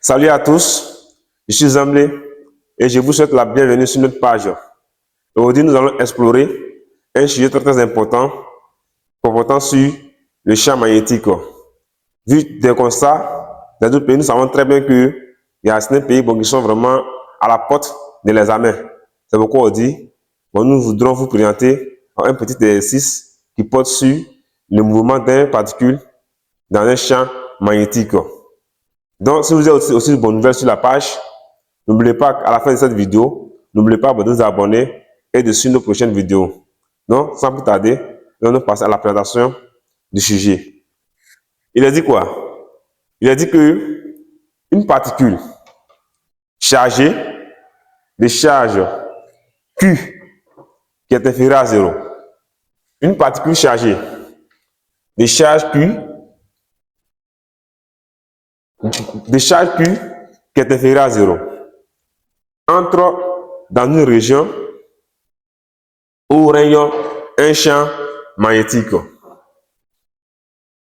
Salut à tous, je suis Zamblé et je vous souhaite la bienvenue sur notre page. Aujourd'hui, nous allons explorer un sujet très important portant sur le champ magnétique. Vu des constats des autres pays, nous savons très bien qu'il y a certains pays qui sont vraiment à la porte de l'examen. C'est pourquoi on dit nous voudrons vous présenter un petit exercice qui porte sur le mouvement d'un particule dans un champ magnétique. Donc, si vous avez aussi de bonnes nouvelles sur la page, n'oubliez pas qu'à la fin de cette vidéo, n'oubliez pas de vous abonner et de suivre nos prochaines vidéos. Donc, sans plus tarder, nous allons passer à la présentation du sujet. Il a dit quoi? Il a dit que une particule chargée de charge Q qui est inférieure à 0. Une particule chargée de charge Q qui est inférieure à 0 entre dans une région où règne un champ magnétique.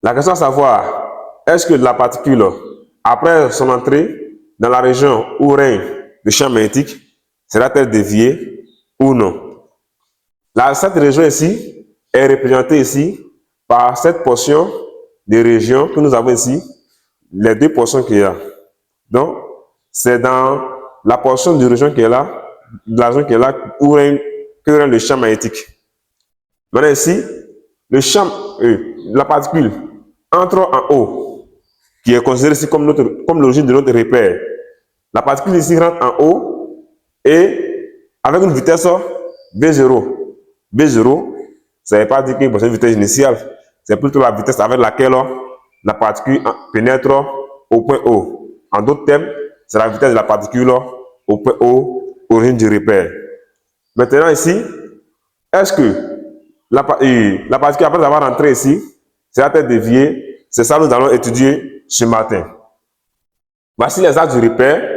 La question à savoir, est-ce que la particule, après son entrée dans la région où règne le champ magnétique, sera-t-elle déviée ou non? Cette région ici est représentée ici par cette portion de région que nous avons ici, les deux portions qu'il y a. Donc, c'est dans la portion de région qui est là, où règne le champ magnétique. Maintenant ici, le champ, la particule entre en haut, qui est considérée ici comme l'origine de notre repère. La particule ici rentre en haut et avec une vitesse V0. V0, ça ne veut pas dire qu'il y a une vitesse initiale, c'est plutôt la vitesse avec laquelle la particule pénètre au point O. En d'autres termes, c'est la vitesse de la particule au point O, origine du repère. Maintenant ici, est-ce que la particule après avoir rentré ici, sera-t-elle déviée? C'est ça que nous allons étudier ce matin. Voici les axes du repère.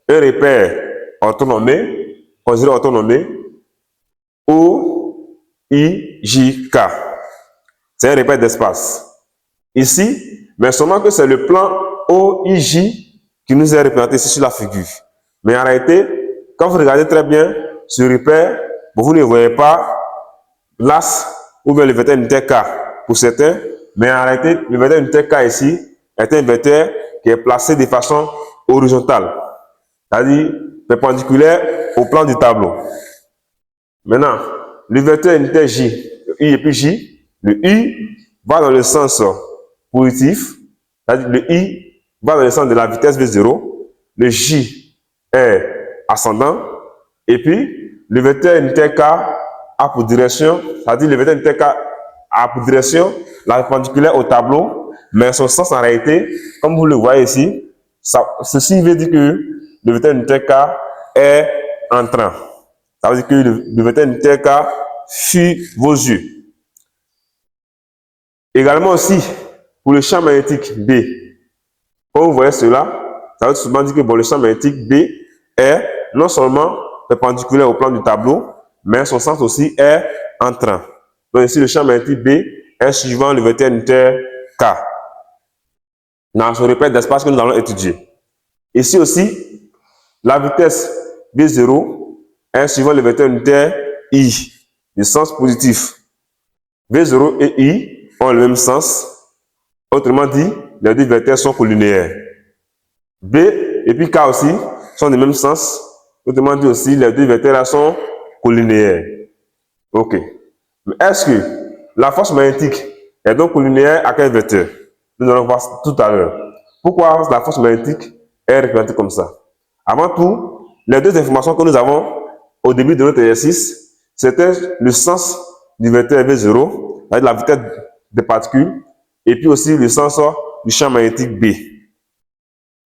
Un repère orthonomé, considéré orthonomé, O, I, J, K. C'est un repère d'espace. Ici, mais seulement que c'est le plan OIJ qui nous est représenté ici sur la figure. Mais en réalité, quand vous regardez très bien ce repère, vous ne voyez pas l'axe ou bien le vecteur unitaire K pour certains, mais en réalité, le vecteur unitaire K ici est un vecteur qui est placé de façon horizontale, c'est-à-dire perpendiculaire au plan du tableau. Maintenant, le vecteur unitaire J, I et puis J, le I va dans le sens positif, c'est-à-dire le I va dans le sens de la vitesse V0, le J est ascendant, et puis le vecteur unitaire K a pour direction, c'est-à-dire le vecteur unitaire K a pour direction la perpendiculaire au tableau, mais son sens en réalité, comme vous le voyez ici, ceci veut dire que le vecteur unitaire K est entrant. Ça veut dire que le vecteur unitaire K fuit vos yeux. Également aussi, pour le champ magnétique B, quand vous voyez cela, ça veut souvent dire que le champ magnétique B est non seulement perpendiculaire au plan du tableau, mais son sens aussi est entrant. Donc ici, le champ magnétique B est suivant le vecteur unitaire K. Dans ce repère d'espace que nous allons étudier. Ici aussi, la vitesse V0 est suivant le vecteur unitaire I, du sens positif. V0 et I ont le même sens. Autrement dit, les deux vecteurs sont collinéaires. B et puis K aussi sont du même sens. Autrement dit aussi, les deux vecteurs sont collinéaires. Ok. Mais est-ce que la force magnétique est donc collinéaire à quel vecteur? Nous allons voir tout à l'heure. Pourquoi la force magnétique est représentée comme ça? Avant tout, les deux informations que nous avons au début de notre exercice, c'était le sens du vecteur V0, avec la vitesse des particules, et puis aussi le sens du champ magnétique B.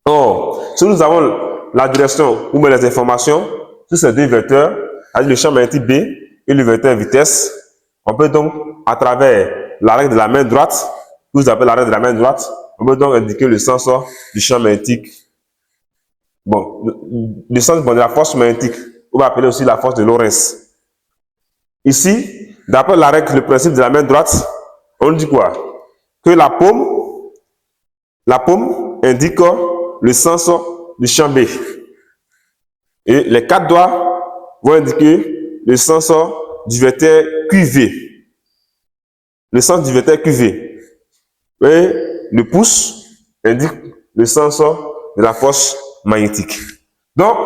Or, si nous avons la direction ou les informations sur ces deux vecteurs, avec le champ magnétique B et le vecteur vitesse, on peut donc, à travers la règle de la main droite, que vous appelez la règle de la main droite, on peut donc indiquer le sens du champ magnétique. Bon, le sens de la force magnétique, on va appeler aussi la force de Lorentz. Ici, d'après la règle, le principe de la main droite, on dit quoi? Que la paume indique le sens du champ B. Et les 4 doigts vont indiquer le sens du vecteur QV. Le sens du vecteur QV. Et le pouce indique le sens de la force magnétique. Donc,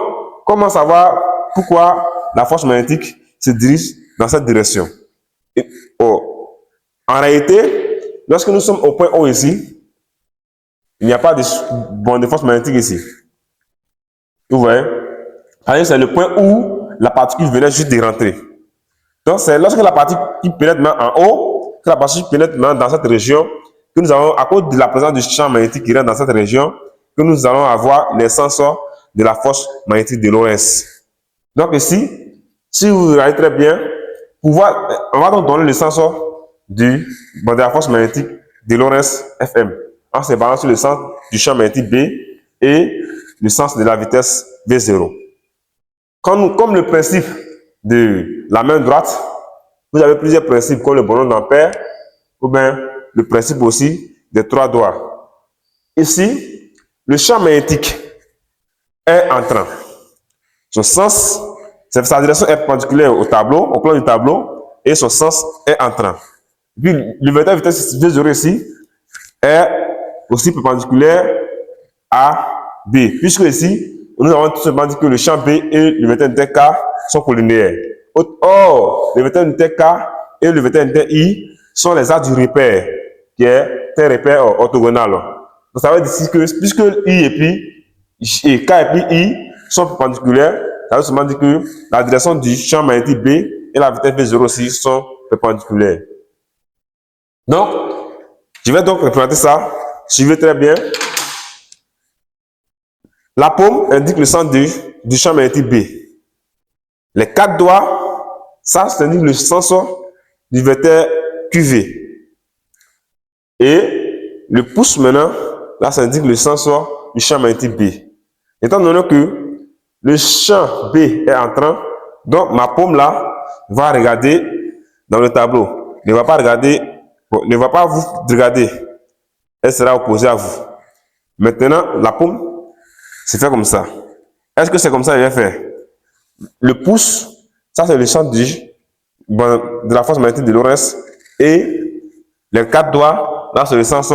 comment savoir pourquoi la force magnétique se dirige dans cette direction? En réalité, lorsque nous sommes au point O ici, il n'y a pas de force magnétique ici. Vous voyez? C'est le point où la particule venait juste de rentrer. Donc, c'est lorsque la particule pénètre en haut, que la particule pénètre dans cette région, que nous allons, à cause de la présence du champ magnétique qui rentre dans cette région, que nous allons avoir les sens de la force magnétique de Lorentz. Donc ici, si vous regardez très bien, on va donc donner le sens de la force magnétique de Lorentz FM en se basant sur le sens du champ magnétique B et le sens de la vitesse V0. Comme le principe de la main droite, vous avez plusieurs principes comme le bonhomme d'Ampère ou bien le principe aussi des 3 doigts. Ici, le champ magnétique est entrant. Son sens, sa direction est perpendiculaire au tableau, au plan du tableau, et son sens est entrant. Puis le vecteur vitesse V0 ici est aussi perpendiculaire à B, puisque ici, nous avons tout simplement dit que le champ B et le vecteur unitaire K sont collinéaires. Or, le vecteur unitaire K et le vecteur unitaire I sont les axes du repère, qui est un repère orthogonal. Donc, ça veut dire ici que, puisque I et K et puis I sont perpendiculaires, ça veut seulement dire que la direction du champ magnétique B et la vitesse V0 aussi sont perpendiculaires. Donc, je vais donc représenter ça. Suivez très bien. La paume indique le sens du champ magnétique B. Les 4 doigts, ça indique le sens du vecteur QV. Et le pouce maintenant, là, ça indique le sens du champ magnétique B. Étant donné que le champ B est entrant, donc ma paume là va regarder dans le tableau. Ne va pas vous regarder. Elle sera opposée à vous. Maintenant, la paume c'est fait comme ça. Est-ce que c'est comme ça que je vais faire? Le pouce, ça c'est le sens de la force magnétique de Lorentz. Et les 4 doigts, là c'est le sens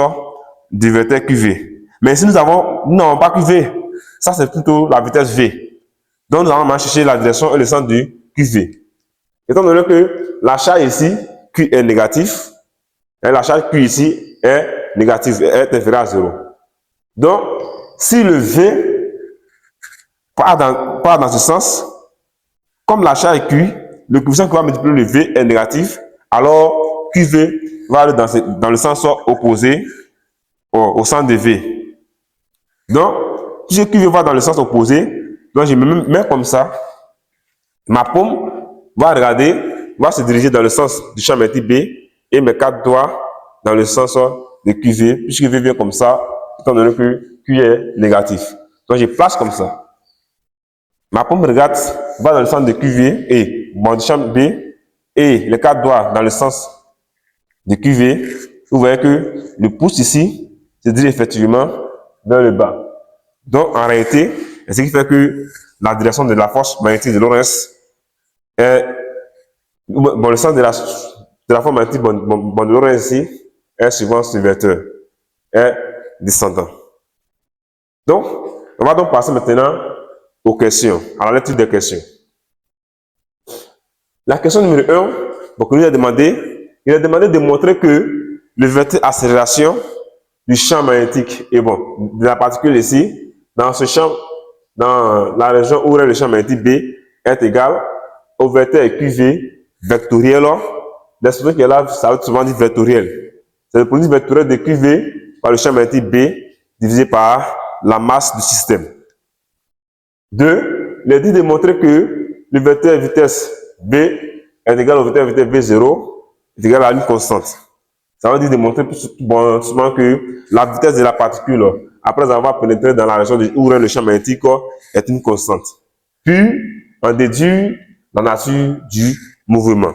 du vecteur QV. Mais si nous n'avons pas QV, ça c'est plutôt la vitesse V. Donc nous allons chercher la direction et le sens du QV. Étant donné que la charge ici, Q est négatif, et la charge Q ici est négative, est inférieure à 0. Donc, si le V part dans ce sens, comme la charge est Q, le coefficient qui va multiplier le V est négatif, alors QV va aller dans le sens opposé au sens de V. Donc, si QV va dans le sens opposé, donc je me mets comme ça, ma paume va se diriger dans le sens du champ magnétique B et mes 4 doigts dans le sens de QV, puisque V vient comme ça, étant donné que Q est négatif. Donc, je place comme ça. Ma paume va dans le sens de QV et du champ B et les 4 doigts dans le sens de QV. Vous voyez que le pouce ici se dirige effectivement vers le bas. Donc en réalité, ce qui fait que la direction de la force magnétique de Lorentz est le sens de la force magnétique de Lorentz ici est suivant ce vecteur, est descendant. Donc, on va donc passer maintenant aux questions, à la lecture des questions. La question numéro 1, donc il a demandé de montrer que le vecteur accélération du champ magnétique est bon, de la particule ici, dans ce champ, dans la région où est le champ magnétique B, est égal au vecteur QV vectoriel. L'expression qui est là, ça veut souvent dire vectoriel. C'est le produit vectoriel de QV par le champ magnétique B divisé par la masse du système. 2, il est dit de montrer que le vecteur vitesse B est égal au vecteur vitesse V0 est égal à une constante. Ça veut dire de montrer souvent que la vitesse de la particule, après avoir pénétré dans la région où est le champ magnétique, est une constante. Puis, on déduit la nature du mouvement.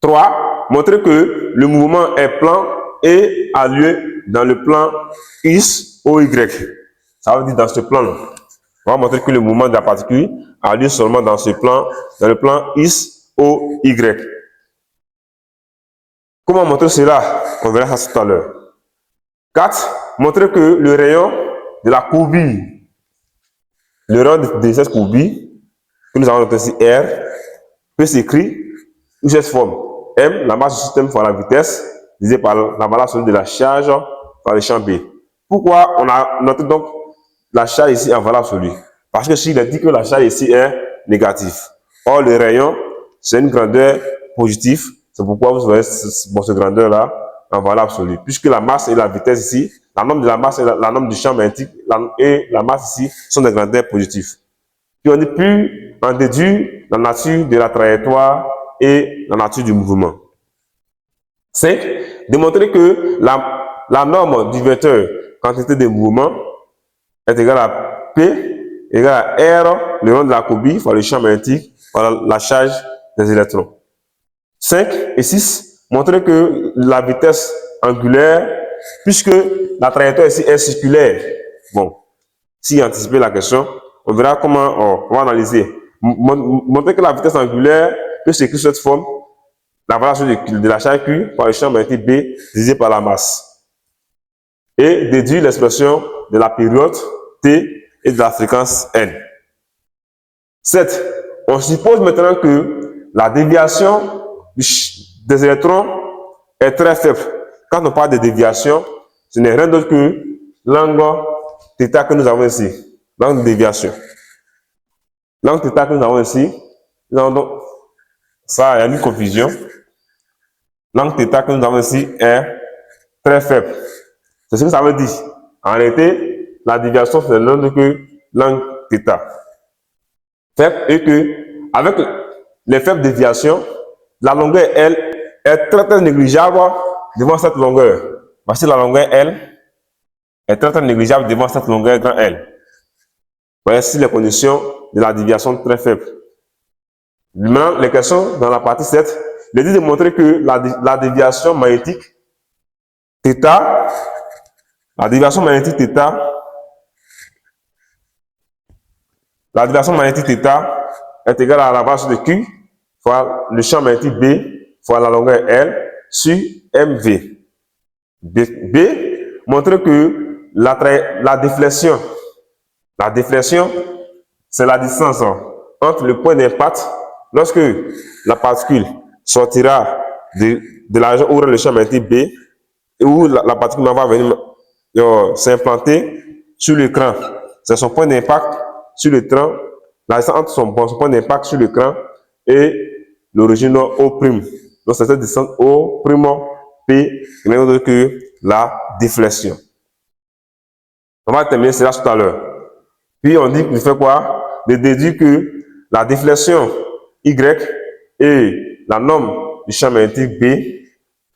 3, montrer que le mouvement est plan et a lieu dans le plan X ou Y. Ça veut dire dans ce plan. On va montrer que le mouvement de la particule a lieu seulement dans ce plan, dans le plan X, O, Y. Comment montrer cela? On verra ça tout à l'heure. 4. Montrer que le rayon de la courbure, le rayon de cette courbure, que nous avons noté ici R, peut s'écrire sous cette forme. M, la masse du système fois la vitesse, divisé par la valeur absolue de la charge par le champ B. Pourquoi on a noté donc la charge ici en valeur absolue? Parce que s'il est dit que la charge ici est négative. Or, le rayon, c'est une grandeur positive. C'est pourquoi vous voyez cette grandeur-là en valeur absolue. Puisque la masse et la vitesse ici, la norme de la masse et la norme du champ magnétique et la masse ici sont des grandeurs positives. Puis on dit plus en déduit la nature de la trajectoire et la nature du mouvement. 5. Démontrer que la norme du vecteur quantité de mouvement est égale à P égale à R, le long de la courbure, fois le champ magnétique, par la charge des électrons. 5 et 6. Montrer que la vitesse angulaire, puisque la trajectoire ici est circulaire. Bon, si anticiper la question, on verra comment on va analyser. Montrer que la vitesse angulaire peut s'écrire sous cette forme, la valeur de la charge Q par le champ magnétique B divisé par la masse. Et déduire l'expression de la période T et de la fréquence N. 7. On suppose maintenant que la déviation des électrons est très faible. Quand on parle de déviation, ce n'est rien d'autre que l'angle θ que nous avons ici. L'angle de déviation. L'angle θ que nous avons ici, nous avons donc, ça, il y a une confusion. L'angle θ que nous avons ici est très faible. C'est ce que ça veut dire. En réalité, la déviation, c'est rien d'autre que l'angle θ. Faible et que, avec les faibles déviations, la longueur L est très négligeable devant cette longueur. Voici la longueur L est très négligeable devant cette longueur grand L. Voici les conditions de la déviation très faible. Maintenant, les questions dans la partie 7, il dit de montrer que la déviation magnétique θ, la déviation magnétique θ est égale à la base de Q fois le champ magnétique B fois la longueur L sur MV. B, montrer que la déflexion, c'est la distance entre le point d'impact lorsque la particule sortira de la région où le champ magnétique B et où la particule va venir s'implanter sur l'écran. C'est son point d'impact sur l'écran, la distance entre son point d'impact sur l'écran et l'origine O'. Donc c'est cette distance O', P, qui n'est autre que la déflexion. On va terminer cela tout à l'heure. Puis on dit qu'il fait quoi? De déduire que la déflexion Y et la norme du champ magnétique B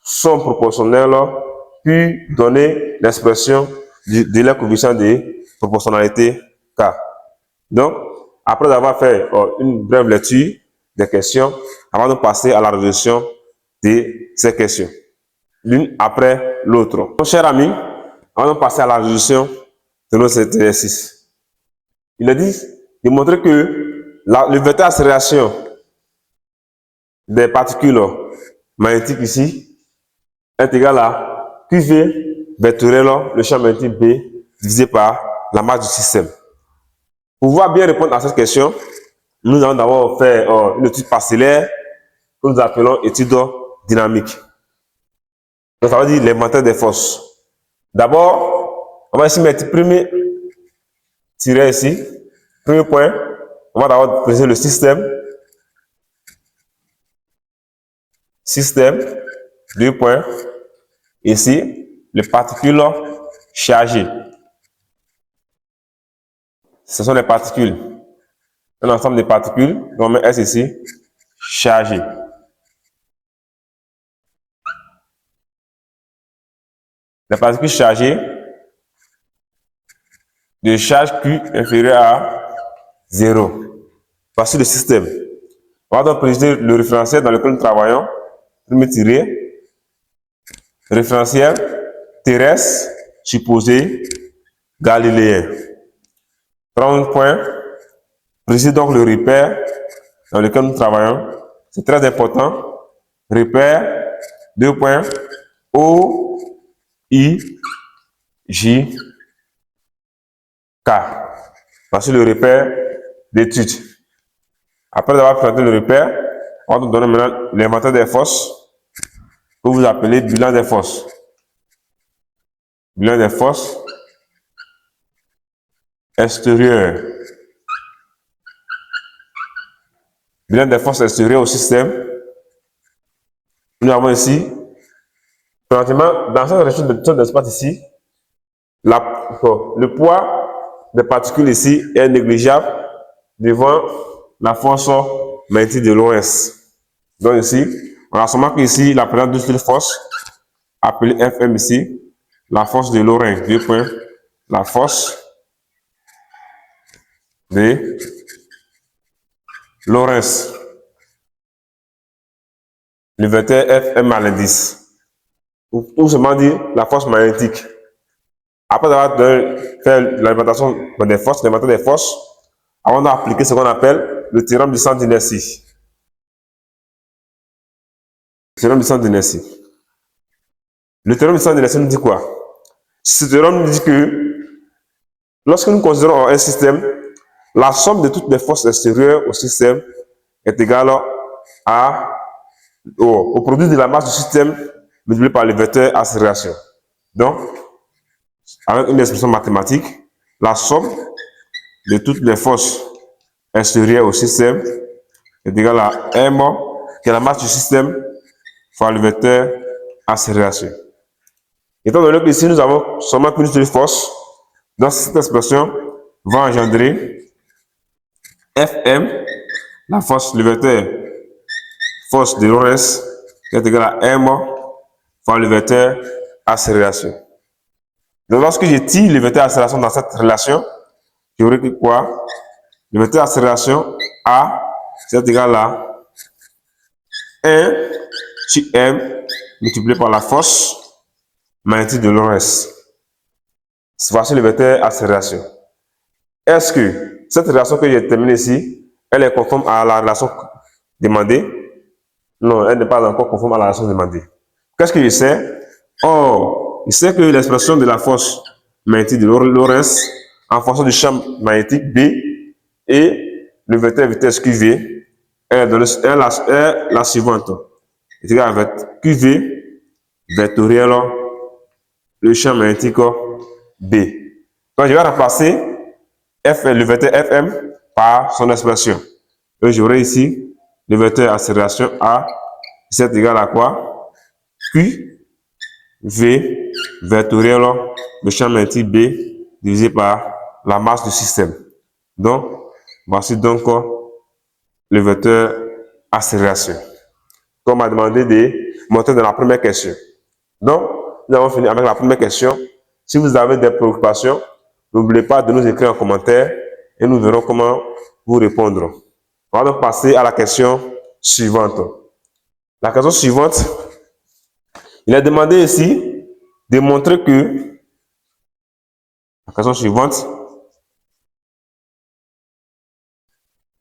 sont proportionnelles, puis donner l'expression de la coefficient de proportionnalité K. Donc, après avoir fait une brève lecture des questions, avant de passer à la résolution de ces questions, l'une après l'autre. Mon cher ami, avant de passer à la résolution de notre exercice, il a dit de montrer que le vecteur d'accélération des particules magnétiques ici est égal à QV vectoriel, le champ magnétique B, divisé par la masse du système. Pour pouvoir bien répondre à cette question, nous allons d'abord faire une étude parcellaire que nous appelons étude dynamique. Donc, ça veut dire l'inventaire des forces. D'abord, on va ici mettre premier tiret ici. Premier point, on va d'abord présenter le système. Système, 2 points. Ici, les particules chargées. Ce sont les particules. Un ensemble de particules, on met S ici, chargées. Les particules chargées de charge Q inférieure à 0. Voici le système. On va donc présenter le référentiel dans lequel nous travaillons. Premier tiré. Référentiel terrestre supposé galiléen. 30 points. Précisez donc le repère dans lequel nous travaillons. C'est très important. Repère, 2 points, O, I, J, K. Voici le repère d'étude. Après avoir présenté le repère, on va nous donner maintenant l'inventaire des forces que vous appelez bilan des forces. Bilan des forces extérieures. Bilan des forces extérieures au système. Nous avons ici, présentement, dans cette recherche d'espace ici, le poids des particules ici est négligeable devant la force magnétique de l'OS. Donc ici, on a seulement qu'ici, la présence d'une seule force, appelée Fm ici, la force de Lorentz, 2 points, la force de Lorentz, le vecteur Fm à l'indice, ou seulement dire la force magnétique. Après avoir fait l'inventation des forces, l'inventaire des forces, on a appliqué ce qu'on appelle le théorème du centre d'inertie. Le théorème du centre d'inertie. Le théorème du centre d'inertie nous dit quoi? Ce théorème nous dit que lorsque nous considérons un système, la somme de toutes les forces extérieures au système est égale au produit de la masse du système multiplié par le vecteur accélération. Donc, avec une expression mathématique, la somme de toutes les forces extérieures au système est égale à M, qui est la masse du système, fois le vecteur accélération. Étant donné que ici nous avons seulement qu'une seule force, donc cette expression va engendrer Fm, la force, le vecteur force de Lorentz, qui est égal à M fois le vecteur accélération. Donc lorsque je tire le vecteur accélération dans cette relation, j'aurai que quoi? Le vecteur accélération A, c'est égal à 1 sur M multiplié par la force magnétique de Lorentz. Voici le vecteur accélération. Est-ce que cette relation que j'ai terminée ici, elle est conforme à la relation demandée? Non, elle n'est pas encore conforme à la relation demandée. Qu'est-ce que je sais? Or, je sais que l'expression de la force magnétique de Lorentz en fonction du champ magnétique B et le vecteur vitesse QV est la suivante. C'est égal à QV vectoriel le champ magnétique B. Donc, je vais remplacer le vecteur Fm par son expression. Et j'aurai ici le vecteur accélération A, c'est égal à quoi? Q, V, vectoriel, le champ magnétique B, divisé par la masse du système. Donc, voici donc le vecteur accélération, comme on m'a demandé de montrer dans la première question. Donc, nous avons fini avec la première question. Si vous avez des préoccupations, n'oubliez pas de nous écrire en commentaire et nous verrons comment vous répondre. On va donc passer à la question suivante. La question suivante, il est demandé ici de montrer que, la question suivante,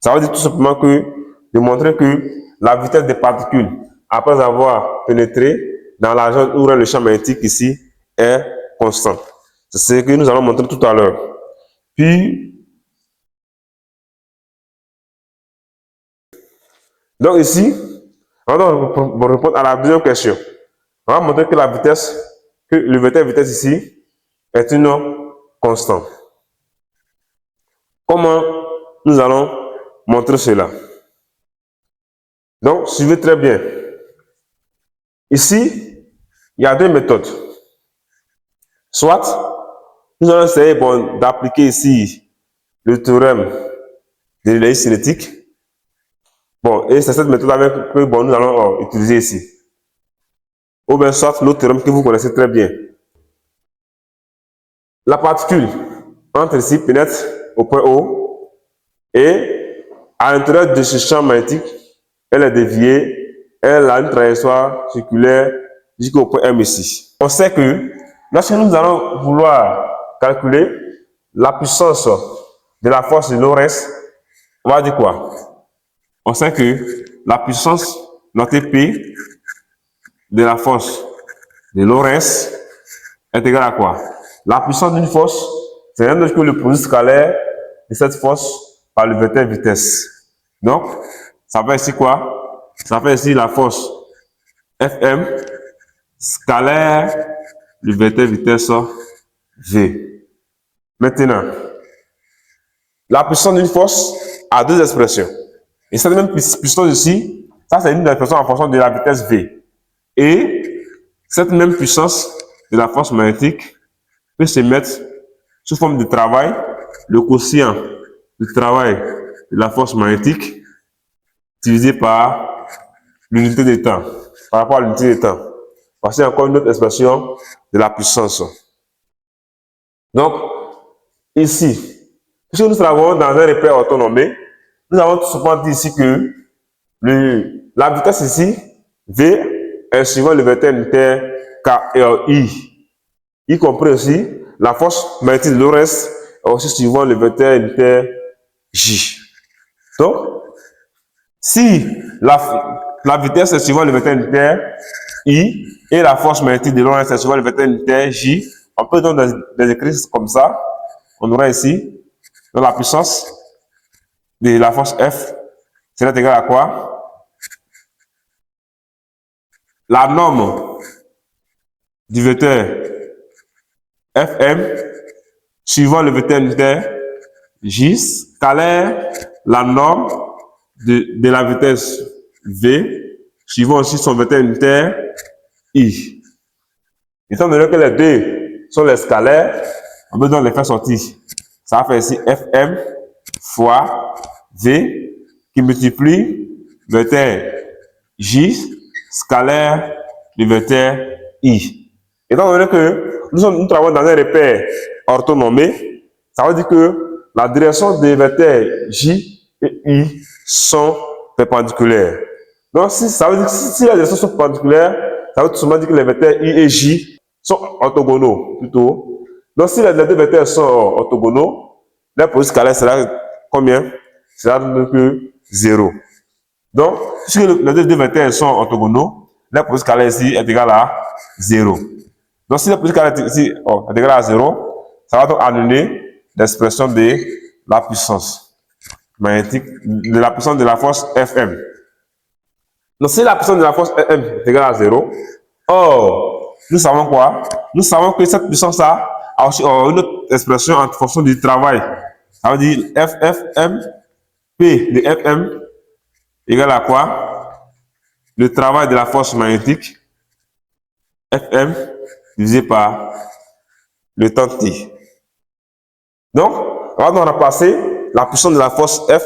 ça veut dire tout simplement de montrer que la vitesse des particules, après avoir pénétré dans la zone où le champ magnétique ici, est constante. C'est ce que nous allons montrer tout à l'heure. Puis, donc ici, on va répondre à la deuxième question. On va montrer que la vitesse, que le vecteur vitesse ici est une constante. Comment nous allons montrer cela? Donc, suivez très bien. Ici, il y a deux méthodes. Soit, nous allons essayer d'appliquer ici le théorème de l'énergie cinétique. Bon, et c'est cette méthode que nous allons utiliser ici. Ou bien soit l'autre théorème que vous connaissez très bien. La particule entre ici pénètre au point O et à l'intérieur de ce champ magnétique, elle est déviée, elle a une trajectoire circulaire jusqu'au point M ici. On sait que lorsque nous allons vouloir calculer la puissance de la force de Lorentz, on va dire quoi? On sait que la puissance notée P de la force de Lorentz est égale à quoi? La puissance d'une force, c'est rien d'autre que le produit scalaire de cette force par le vecteur vitesse. Donc, ça fait ici quoi? Ça fait ici la force Fm scalaire le vecteur vitesse V. Maintenant, la puissance d'une force a deux expressions. Et cette même puissance ici, ça c'est une expression en fonction de la vitesse V. Et cette même puissance de la force magnétique peut se mettre sous forme de travail, le quotient du travail de la force magnétique divisé par l'unité de temps, par rapport à l'unité de temps. Voici encore une autre expression de la puissance. Donc, ici, puisque nous travaillons dans un repère orthonormé, nous avons tout simplement dit ici que la vitesse ici, V, est suivant le vecteur unitaire KRI, y compris aussi la force magnétique de Lorentz est aussi suivant le vecteur unitaire J. Donc, si la vitesse est suivant le vecteur unitaire I et la force magnétique de Lorentz est suivant le vecteur unitaire J, on peut donc les écrire comme ça. On aura ici donc la puissance de la force F serait égale à quoi? La norme du vecteur Fm suivant le vecteur unitaire J scalaire la norme de la vitesse V suivant aussi son vecteur unitaire I. Étant donné que les deux sont les scalaires, on peut donc les faire sortir. Ça va faire ici Fm fois V qui multiplie le vecteur J scalaire du vecteur I. Étant donné que nous travaillons dans un repère orthonormé, ça veut dire que la direction des vecteurs J et I sont perpendiculaires. Donc, ça veut dire que si les directions sont perpendiculaires, ça veut tout simplement dire que les vecteurs I et J sont orthogonaux plutôt. Donc, si les deux vecteurs sont orthogonaux, leur produit scalaire sera combien? Sera que 0. Donc, puisque les deux vecteurs sont orthogonaux, leur produit scalaire ici est égal à 0. Donc, si le produit scalaire ici est égal à 0, ça va donc annuler l'expression de la puissance magnétique, de la puissance de la force Fm. Donc, si la puissance de la force Fm est égale à 0, nous savons quoi? Nous savons que cette puissance-là a aussi une autre expression en fonction du travail. Ça veut dire Fm, P de Fm égale à quoi? Le travail de la force magnétique, Fm divisé par le temps T. Donc, on va donc remplacer la puissance de la force F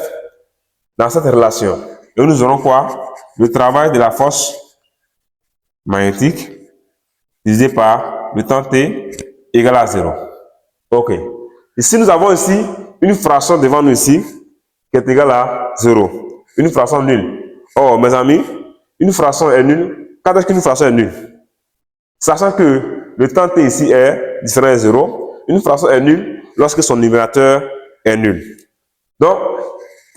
dans cette relation. Et nous aurons quoi? Le travail de la force magnétique divisé par le temps T égale à 0. Ok. Ici, nous avons ici une fraction devant nous ici qui est égale à 0. Une fraction nulle. Oh, mes amis, une fraction est nulle. Quand est-ce qu'une fraction est nulle? Sachant que le temps T ici est différent de 0, une fraction est nulle lorsque son numérateur est nul. Donc,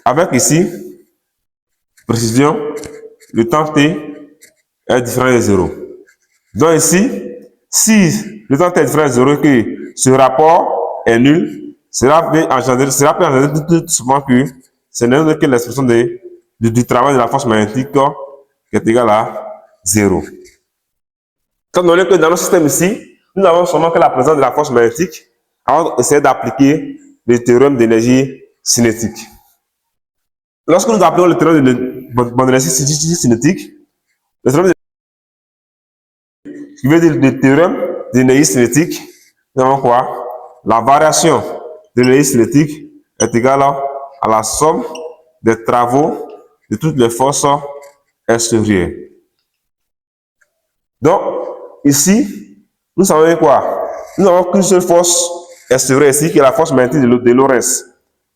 avec ici, précision, le temps T est différent de 0. Donc ici, si le temps T est différent de 0 et que ce rapport est nul, cela peut engendrer tout souvent que ce n'est que l'expression du travail de la force magnétique qui est égale à 0. Étant donné que dans notre système ici, nous n'avons seulement que la présence de la force magnétique, on va essayer d'appliquer le théorème d'énergie cinétique. Lorsque nous appelons le théorème d'énergie cinétique, le théorème qui veut dire le théorème d'énergie cinétique, nous avons quoi? La variation de l'énergie cinétique est égale à la somme des travaux de toutes les forces extérieures. Donc, ici, nous savons quoi? Nous n'avons qu'une seule force extérieure ici, qui est la force magnétique de Lorentz.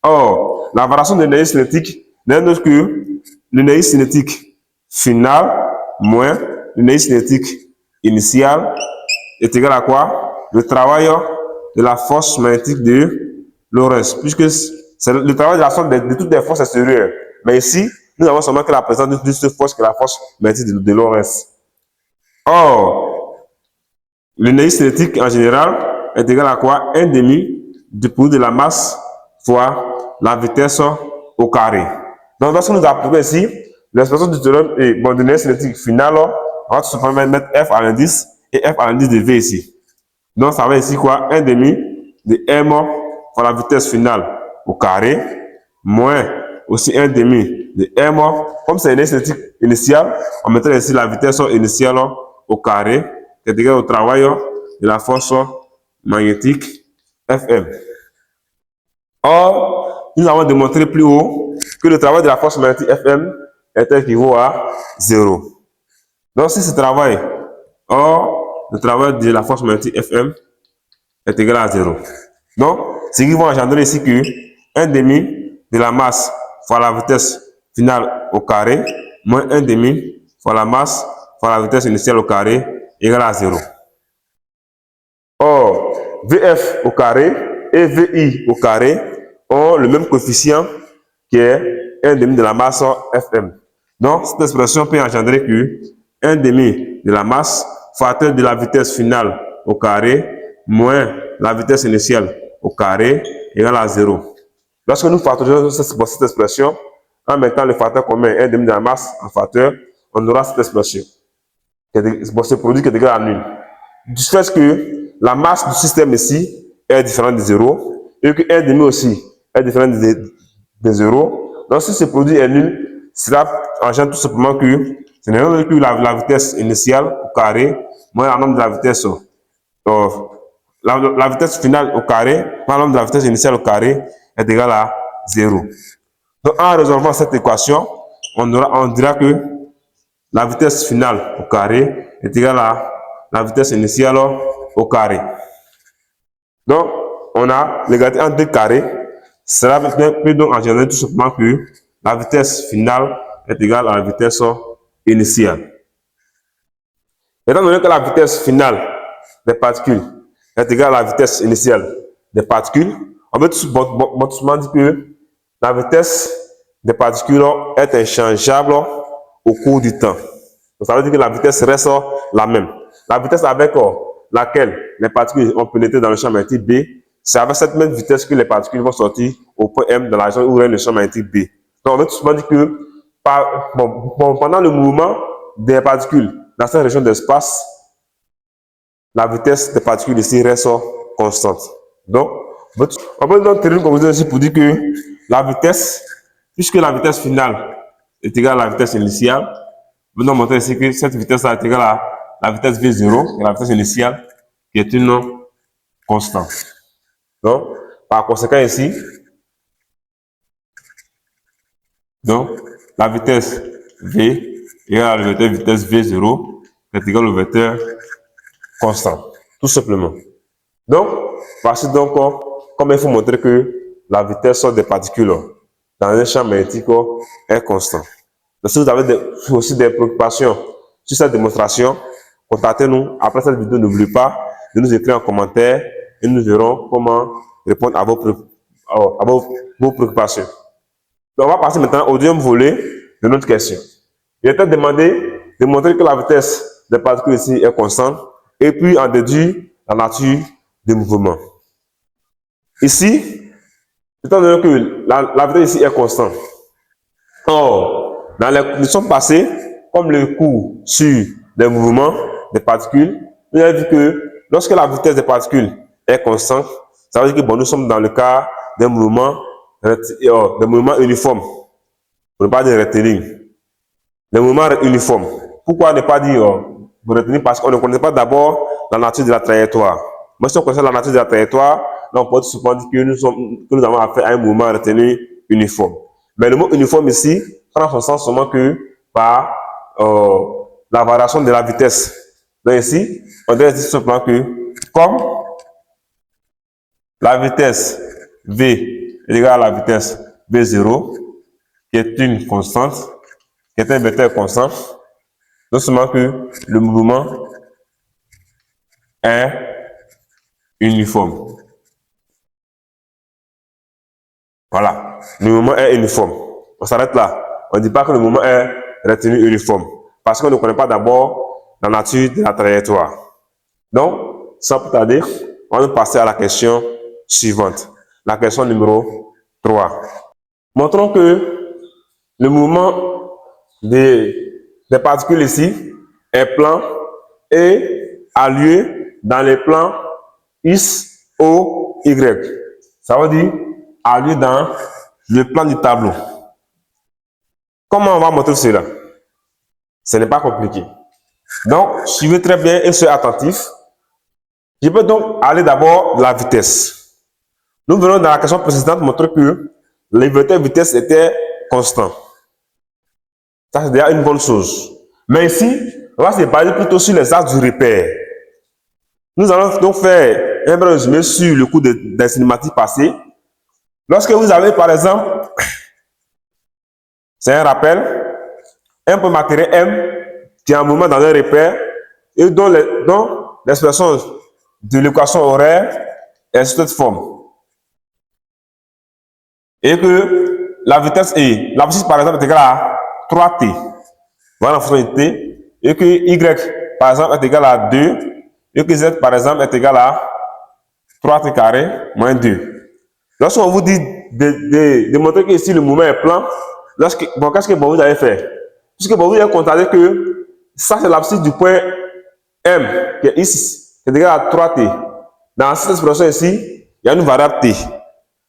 Or, la variation de l'énergie cinétique n'est autre que l'énergie cinétique finale moins l'énergie cinétique initiale est égal à quoi? Le travail de la force magnétique de Lorentz, puisque c'est le travail de la somme de toutes les forces extérieures. Mais ici, nous avons seulement que la présence d'une seule force, qui est la force magnétique de Lorentz. Or, l'énergie cinétique en général est égale à quoi? 1 demi du produit de la masse fois la vitesse au carré. Donc, lorsque nous appliquons ici l'expression du théorème et de l'énergie cinétique finale, on va tout simplement mettre F à l'indice et F à l'indice de V ici. Donc, ça va ici quoi? 1 demi de M fois la vitesse finale au carré, moins aussi 1 demi de M. Comme c'est l'énergie cinétique initiale, on mettrait ici la vitesse initiale au carré, qui est égal au travail de la force magnétique Fm. Or, nous avons démontré plus haut que le travail de la force magnétique Fm est équivaut à 0. Donc, si ce travail, or, le travail de la force magnétique Fm est égal à 0. Donc, ce qui va engendrer ici que 1 demi de la masse fois la vitesse finale au carré, moins 1 demi fois la masse fois la vitesse initiale au carré égale à 0. Or, Vf au carré et Vi au carré ont le même coefficient qui est 1 demi de la masse Fm. Donc, cette expression peut engendrer que 1 demi de la masse facteur de la vitesse finale au carré moins la vitesse initiale au carré égale à 0. Lorsque nous factorisons cette expression, en mettant le facteur commun 1 demi de la masse en facteur, on aura cette expression. Ce produit qui est égal à nul. Du fait que la masse du système ici est différente de 0 et que 1 demi aussi est différent de 0. Donc, si ce produit est nul, cela engendre tout simplement que ce n'est pas que la vitesse initiale au carré moins la norme de la vitesse, la vitesse finale au carré moins la norme de la vitesse initiale au carré est égale à 0. Donc, en résolvant cette équation, on dira que la vitesse finale au carré est égale à la vitesse initiale au carré. Donc, on a l'égalité entre deux carrés. Cela peut donc engendrer tout simplement que la vitesse finale est égale à la vitesse initiale. Étant donné que la vitesse finale des particules est égale à la vitesse initiale des particules, on peut tout simplement dire que la vitesse des particules est inchangeable au cours du temps. Donc, ça veut dire que la vitesse reste la même. La vitesse avec laquelle les particules ont pénétré dans le champ magnétique B, c'est avec cette même vitesse que les particules vont sortir au point M dans la zone où est le champ magnétique B. Donc, on veut tout simplement dire que pendant le mouvement des particules dans cette région d'espace, la vitesse des particules ici reste constante. Donc, on peut donc tirer une conclusion ici pour dire que la vitesse, puisque la vitesse finale est égale à la vitesse initiale, nous allons montrer ici que cette vitesse est égale à la vitesse V0, et la vitesse initiale, qui est une constante. Donc, par conséquent ici, donc, la vitesse V égale à la vitesse V0, qui est égale au vecteur constant, tout simplement. Donc, voici donc comme il faut montrer que la vitesse des particules dans un champ magnétique est constante. Donc, si vous avez aussi des préoccupations sur cette démonstration, contactez-nous après cette vidéo. N'oubliez pas de nous écrire en commentaire et nous verrons comment répondre à vos préoccupations. Donc, on va passer maintenant au deuxième volet de notre question. Il était demandé de montrer que la vitesse des particules ici est constante et puis en déduire la nature du mouvement. Ici, étant donné que la vitesse ici est constante, or, dans les leçons passées, comme le cours sur les mouvements des particules, nous avons vu que lorsque la vitesse des particules est constante, ça veut dire que nous sommes dans le cas d'un mouvement uniforme. On ne peut pas dire rectiligne. Les mouvements uniformes. Pourquoi ne pas dire retenir? Parce qu'on ne connaît pas d'abord la nature de la trajectoire. Mais si on connaît la nature de la trajectoire, là, on peut souvent dire que nous avons affaire à un mouvement retenu uniforme. Mais le mot uniforme ici prend son sens seulement que par la variation de la vitesse. Donc ici, on dirait tout simplement que comme la vitesse V est égale à la vitesse V0, qui est une constante, qui est un vecteur constant, non seulement que le mouvement est uniforme. Voilà, le mouvement est uniforme. On s'arrête là. On ne dit pas que le mouvement est retenu uniforme. Parce qu'on ne connaît pas d'abord la nature de la trajectoire. Donc, sans plus tarder, on va passer à la question suivante. La question numéro 3. Montrons que le mouvement des particules ici est plan et a lieu dans les plans X, O, Y. Ça veut dire a lieu dans le plan du tableau. Comment on va montrer cela? Ce n'est pas compliqué. Donc, suivez très bien et soyez attentifs. Je peux donc aller d'abord de la vitesse. Nous venons dans la question précédente montrer que les vecteurs de vitesse étaient constants. Ça, c'est déjà une bonne chose. Mais ici, on va se baser plutôt sur les axes du repère. Nous allons donc faire un bref résumé sur le cours des cinématiques passées. Lorsque vous avez, par exemple, c'est un rappel, un point matériel M qui est en mouvement dans un repère et dont l'expression de l'équation horaire est sous cette forme. Et que la vitesse E, la vitesse par exemple est égale à 3t, voilà la fonction de t, et que Y par exemple est égal à 2, et que Z par exemple est égal à 3t carré moins 2. Lorsqu'on vous dit de montrer que ici le mouvement est plan, qu'est-ce que vous avez fait? Puisque vous avez constaté que ça c'est l'abscisse du point M, qui est ici, qui est égal à 3t. Dans cette expression ici, il y a une variable t.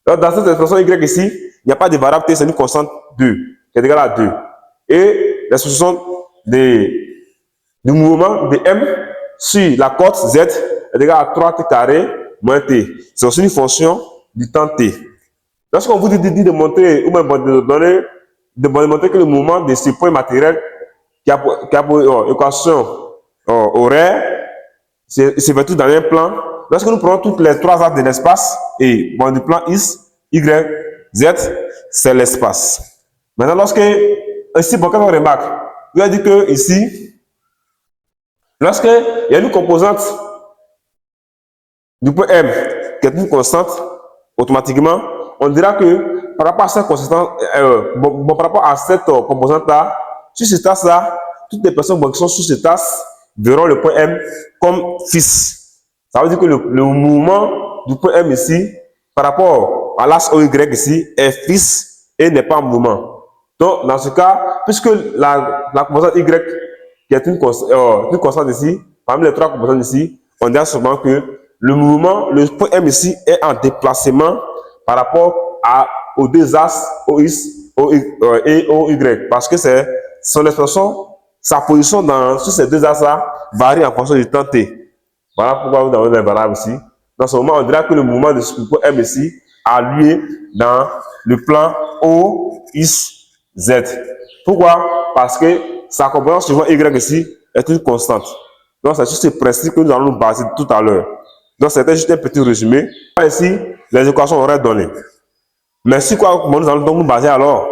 Donc, dans cette expression Y ici, il n'y a pas de variable t, c'est une constante 2, qui est égale à 2. Et l'expression du mouvement de M sur la cote Z est égale à 3t carré moins t. C'est aussi une fonction du temps t. Lorsqu'on vous dit de montrer, ou même de montrer que le mouvement de ce point matériel qui a pour équation horaire, c'est tout dans un plan. Lorsque nous prenons toutes les trois axes de l'espace, et bon, du plan X, Y, Z, c'est l'espace. Maintenant, lorsque, ici, pour qu'on remarque, il a dit que ici, lorsqu'il y a une composante du point M qui est une constante, automatiquement, on dira que par rapport à cette constante, par rapport à cette composante-là, sur cet axe-là, toutes les personnes qui sont sur cet axe verront le point M comme fixe. Ça veut dire que le mouvement du point M ici, par rapport à l'axe OY ici, est fixe et n'est pas en mouvement. Donc, dans ce cas, puisque la composante Y, qui est une constante ici, parmi les trois composantes ici, on dira souvent que le mouvement, le point M ici, est en déplacement par rapport aux deux axes OX et OY. Parce que c'est son expression, sa position sur ces deux axes-là varie en fonction du temps T. Voilà pourquoi vous avez des variables ici. Dans ce moment, on dira que le mouvement de ce point M ici a lieu dans le plan O, X, Z. Pourquoi? Parce que sa composante suivant Y ici est une constante. Donc, c'est juste ce principe que nous allons nous baser tout à l'heure. Donc, c'était juste un petit résumé. Ici, les équations auraient donné. Mais sur quoi nous allons donc nous baser alors?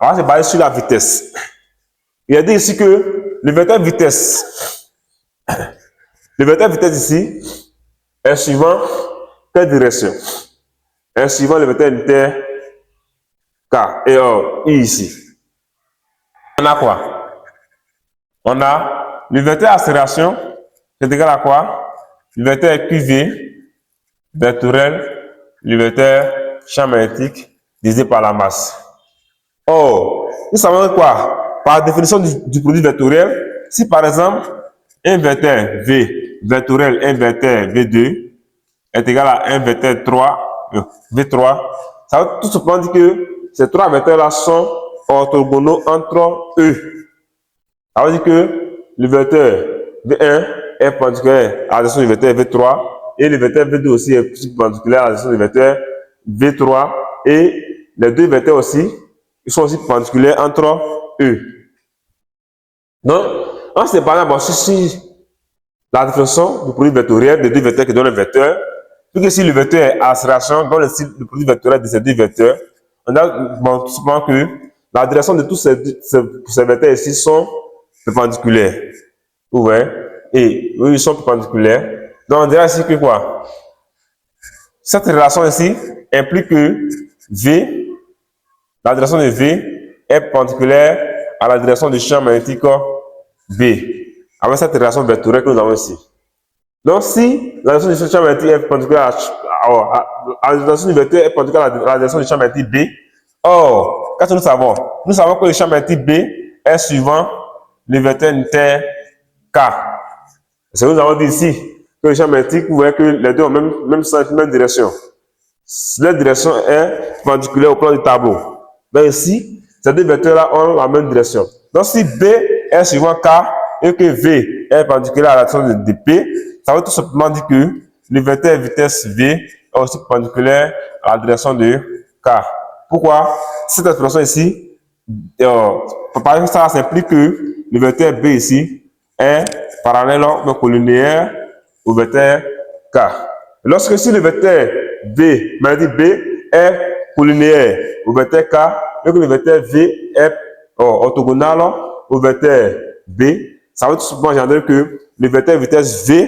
On va se baser sur la vitesse. Il a dit ici que le vecteur vitesse ici est suivant quelle direction? Est suivant le vecteur unitaire K et I ici. On a quoi? On a le vecteur accélération qui est égal à quoi? Le vecteur QV vectoriel, le vecteur champ magnétique divisé par la masse. Or, nous savons quoi? Par définition du produit vectoriel, si par exemple un vecteur V vectoriel, un vecteur V2 est égal à un vecteur V3, ça veut tout simplement dire que ces trois vecteurs-là sont orthogonaux entre eux. Ça veut dire que le vecteur V1 est perpendiculaire à la direction du vecteur V3 et le vecteur V2 aussi est perpendiculaire à la direction du vecteur V3 et les deux vecteurs aussi, ils sont aussi perpendiculaires entre eux. Donc, on se parle sur la définition du produit vectoriel des deux vecteurs qui donnent un vecteur. Puisque si le vecteur est accélération, dans le produit vectoriel de ces deux vecteurs, on a tout simplement que la direction de tous ces vecteurs ici sont perpendiculaires. Vous voyez? Et eux, ils sont perpendiculaires. Donc, on dirait ici que quoi? Cette relation ici implique que V, la direction de V est perpendiculaire à la direction du champ magnétique B, avec cette relation vectorielle que nous avons ici. Donc, si la direction du champ magnétique est perpendiculaire à la direction du vecteur est perpendiculaire à la direction du champ magnétique B, or, qu'est-ce que nous savons? Nous savons que le champ magnétique B est suivant le vecteur unitaire K. C'est ce que nous avons dit ici, que le champ magnétique, vous voyez que les deux ont même sens, même direction. Leur direction est perpendiculaire au plan du tableau. Donc ici, ces deux vecteurs-là ont la même direction. Donc si B est suivant K et que V est perpendiculaire à la direction de P, ça veut tout simplement dire que le vecteur vitesse V est aussi perpendiculaire à la direction de K. Pourquoi? Cette expression ici, par exemple, ça implique que le vecteur B ici est parallèle mais collinéaire au vecteur K. Lorsque si le vecteur V, magnétique B, est collinéaire au vecteur K, et que le vecteur V est orthogonal au vecteur B, ça veut tout simplement engendrer que le vecteur vitesse V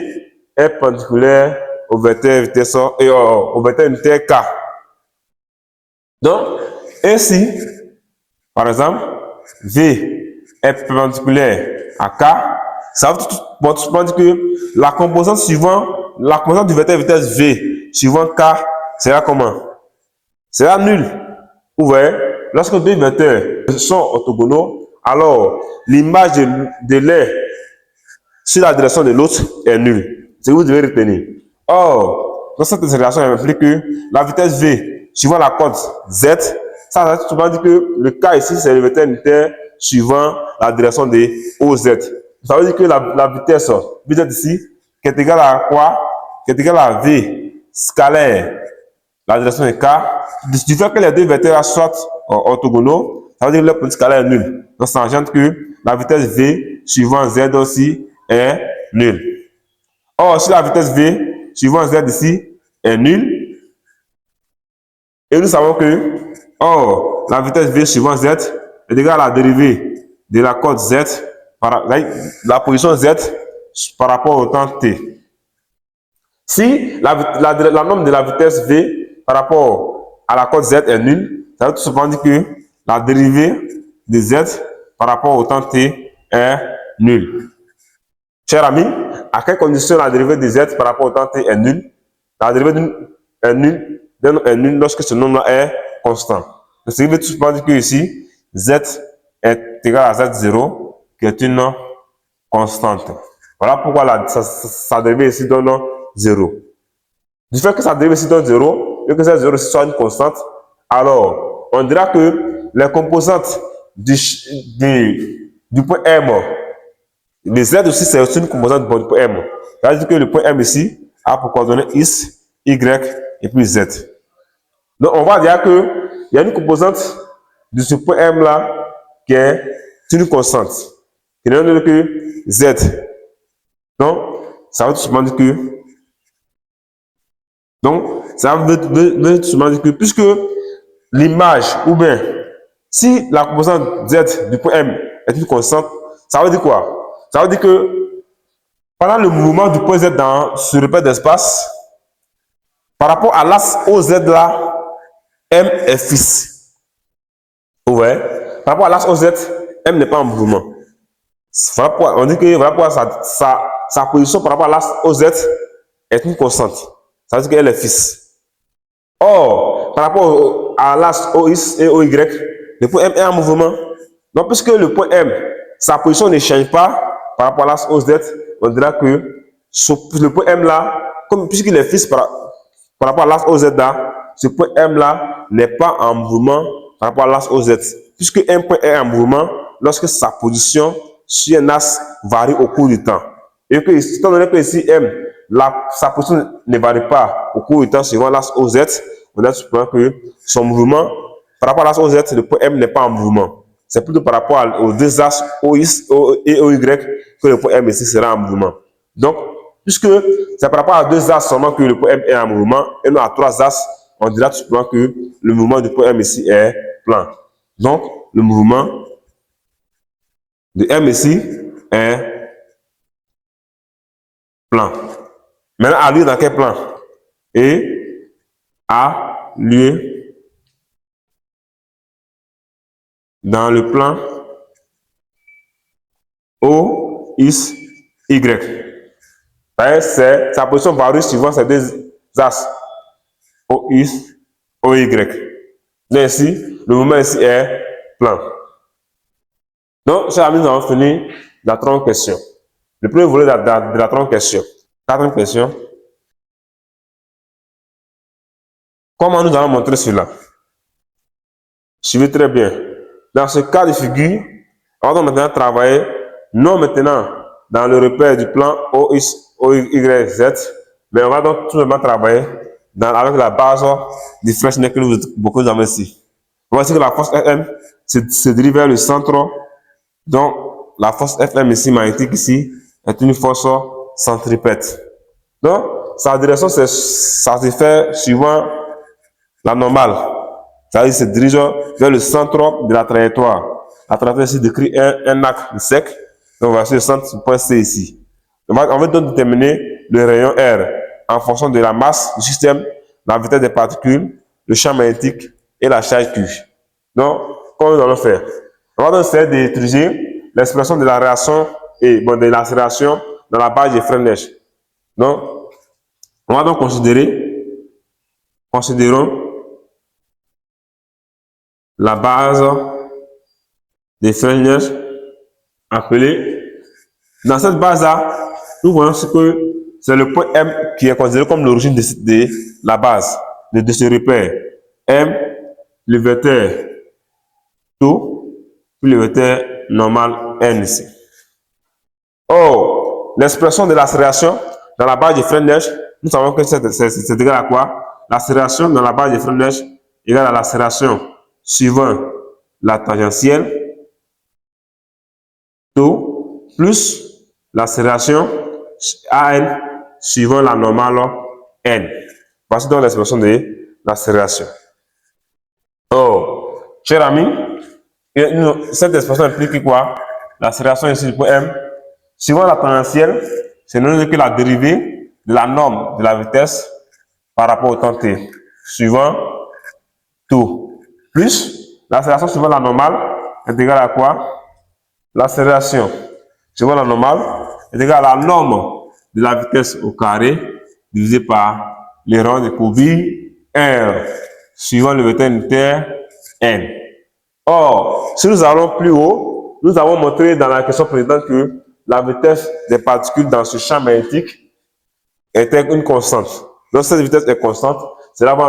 est perpendiculaire au vecteur vitesse et au vecteur unitaire K. Donc, ainsi, par exemple, V est perpendiculaire à K, ça veut tout simplement dire que la composante du vecteur vitesse V suivant K sera comment? Sera nul. Vous voyez, lorsque deux vecteurs sont orthogonaux, alors l'image de l'un sur la direction de l'autre est nulle. C'est ce que vous devez retenir. Or, dans cette relation, elle implique que la vitesse V suivant la cote Z, ça veut souvent dire que le K ici, c'est le vecteur unitaire suivant la direction de OZ. Ça veut dire que la vitesse ici, qui est égale à quoi? Qui est égale à V scalaire, la direction de K, du fait que les deux vecteurs soient orthogonaux, ça veut dire que leur produit scalaire est nul. Donc ça engendre que la vitesse V suivant Z aussi est nulle. Or, si la vitesse V suivant Z ici est nulle, et nous savons que la vitesse V suivant Z est égale à la dérivée de la cote Z, la position Z par rapport au temps T. Si la norme de la vitesse V par rapport à la cote Z est nulle, ça veut tout simplement dire que la dérivée de Z par rapport au temps T est nulle. Chers amis, à quelles conditions la dérivée de Z par rapport au temps T est nulle? La dérivée est nulle lorsque ce nombre-là est constant. Donc, ça veut tout simplement dire que ici, Z est égal à Z0, qui est une constante. Voilà pourquoi sa dérivée ici donne 0. Du fait que sa dérivée ici donne 0, et que Z0 soit une constante, alors on dira que les composantes du point M, le Z aussi c'est aussi une composante du point M. Ça veut dire que le point M ici a pour coordonnées X, Y et puis Z. Donc on va dire qu'il y a une composante de ce point M là qui est une constante. Qui ne donne que Z. Donc, ça veut tout simplement dire que puisque l'image, ou bien, si la composante Z du point M est une constante, ça veut dire quoi? Ça veut dire que pendant le mouvement du point Z sur le repère d'espace, par rapport à l'axe OZ là, M est fixe. Vous voyez? Par rapport à l'axe OZ, M n'est pas en mouvement. On dit que voilà pourquoi sa position par rapport à l'axe OZ est une constante. Ça veut dire qu'elle est fixe. Or, par rapport à l'axe OX et OY, le point M est en mouvement. Donc, puisque le point M, sa position ne change pas par rapport à l'axe OZ, on dira que le point M là, puisqu'il est fixe par rapport à l'axe OZ là, ce point M là n'est pas en mouvement par rapport à l'axe OZ. Puisque un point est en mouvement lorsque sa position sur un axe varie au cours du temps. Et que, étant donné que ici M, sa position ne varie pas au cours du temps suivant l'axe OZ, on a supposé que son mouvement, par rapport à l'axe OZ, le point M n'est pas en mouvement. C'est plutôt par rapport aux deux axes OX et OY que le point M ici sera en mouvement. Donc, puisque c'est par rapport à deux axes seulement que le point M est en mouvement, et non à trois axes, on dira tout simplement que le mouvement du point M ici est plan. Donc, le mouvement de M ici est plan. Maintenant, a lieu dans quel plan? Et a lieu dans le plan OX, Y. Sa position varie suivant ces deux axes, OX, OY. Donc ici, le mouvement ici est plan. Donc, chers amis, nous avons fini la troisième question. Le premier volet de la troisième question. Quatrième question. Comment nous allons montrer cela? Suivez très bien. Dans ce cas de figure, on va maintenant travailler, non maintenant dans le repère du plan OX, OY, Z, mais on va donc tout simplement travailler avec la base du flèche que nous beaucoup nous avons ici. Voici que la force Fm se dirige vers le centre. Donc, la force Fm ici, magnétique ici, est une force centripète. Donc, sa direction, ça se fait suivant la normale. C'est-à-dire se dirige vers le centre de la trajectoire. La trajectoire ici décrit un axe sec. Donc, voici le centre du point C ici. Donc, on va donc déterminer le rayon R en fonction de la masse du système, la vitesse des particules, le champ magnétique et la charge Q. Donc, comment nous allons faire? On va donc essayer d'utiliser l'expression de la réaction et de l'accélération dans la base des freins neige. Donc, on va donc considérons la base des freins neige appelée. Dans cette base-là, nous voyons que c'est le point M qui est considéré comme l'origine de la base, de ce repère. M, le vecteur taux, puis le vecteur normal N ici. Or, l'expression de l'accélération dans la base de frein neige, nous savons que c'est égal à quoi? L'accélération dans la base de frein neige est égale à l'accélération suivant la tangentielle taux plus l'accélération AN suivant la normale N. Voici donc l'expression de l'accélération. Or, chers amis, cette expression implique quoi? L'accélération ici du point M. Suivant la tangentielle, c'est non que la dérivée de la norme de la vitesse par rapport au temps t. Suivant tout. Plus l'accélération suivant la normale est égale à quoi? L'accélération suivant la normale est égale à la norme de la vitesse au carré divisé par les rangs de courbure R suivant le vecteur unitaire N. Or, si nous allons plus haut, nous avons montré dans la question précédente que la vitesse des particules dans ce champ magnétique était une constante. Donc, cette vitesse est constante, cela va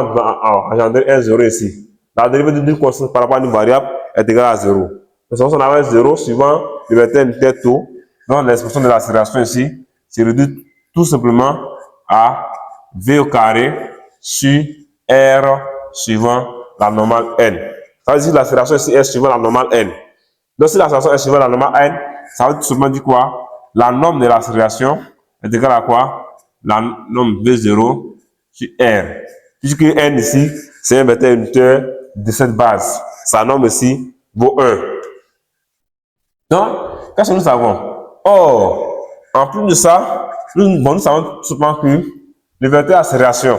engendrer un 0 ici. La dérivée d'une constante par rapport à une variable est égale à 0. Donc, on a 0 suivant le vecteur unitaire taux. Donc, l'expression de l'accélération ici se réduit tout simplement à V au carré sur R suivant la normale N. Ça veut dire que l'accélération ici est suivant la normale N. Donc, si l'accélération est suivant la normale N, ça veut tout simplement dire quoi? La norme de l'accélération est égale à quoi? La norme V0 sur R. Puisque N ici, c'est un vecteur unitaire de cette base. Sa norme ici vaut 1. Donc, qu'est-ce que nous savons? Or, en plus de ça, nous savons tout simplement que le vecteur accélération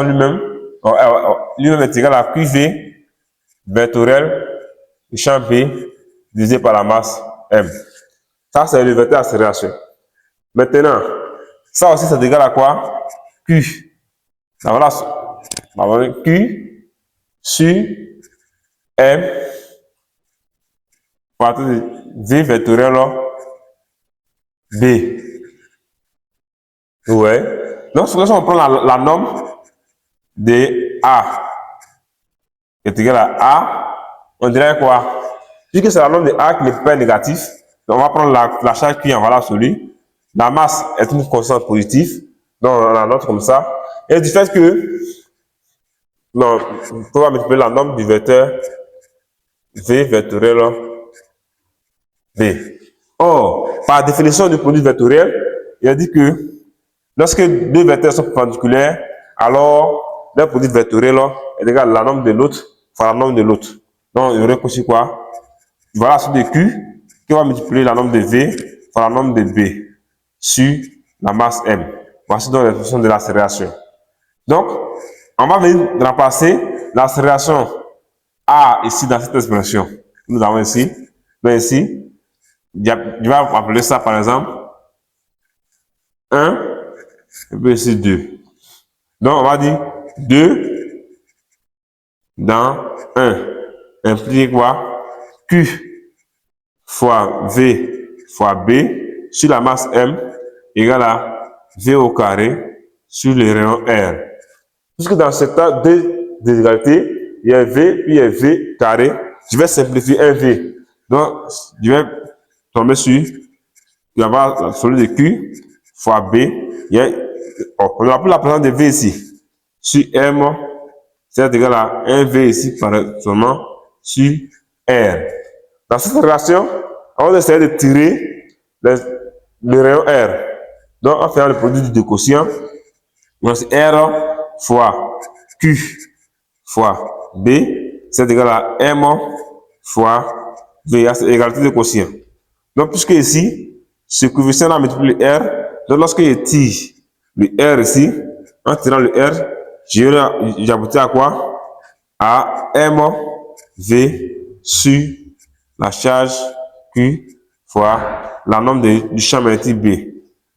lui-même est égal à QV vectoriel du champ B divisé par la masse M. Ça, c'est le vecteur accélération. Maintenant, ça aussi, c'est égal à quoi? Q. Donc, voilà, Q sur M partir de V vectoriel B. Ouais. Donc, si on prend la norme de A, qui est égale à A, on dirait quoi? Puisque c'est la norme de A qui n'est pas négatif, donc on va prendre la charge qui est en valeur absolue. La masse est une constante positive, donc on la note comme ça. Et du fait que, non, on va multiplier la norme du vecteur V vectoriel B. Or, par définition du produit vectoriel, il a dit que lorsque deux vecteurs sont perpendiculaires, alors leur produit vectoriel est égal à la norme de l'autre fois la norme de l'autre. Donc, il y aurait aussi quoi? Voilà sur de Q qui va multiplier la norme de V par la norme de B sur la masse M. Voici donc l'expression de l'accélération. Donc, on va venir remplacer l'accélération A ici dans cette expression que nous avons ici. Donc ici, je vais appeler ça par exemple 1 et puis ici 2. Donc on va dire 2 dans 1 implique quoi? Q fois V fois B sur la masse M égale à V au carré sur le rayon R. Puisque dans cet cas des égalités, il y a V puis il y a V carré, je vais simplifier un V. Donc, je vais tomber sur, il va y avoir la solide de Q fois B. On n'a plus la présence de V ici. Sur M, c'est égal à 1V ici, par seulement sur R. Dans cette relation, on va essayer de tirer le rayon R. Donc, en faisant le produit du quotient, c'est R fois Q fois B, c'est égal à M fois V, c'est l'égalité de quotient. Donc, puisque ici, ce coefficient-là multiplie R, donc lorsque je tire le R ici, en tirant le R, j'aboutis à quoi? À M V sur la charge Q fois la norme du champ magnétique B.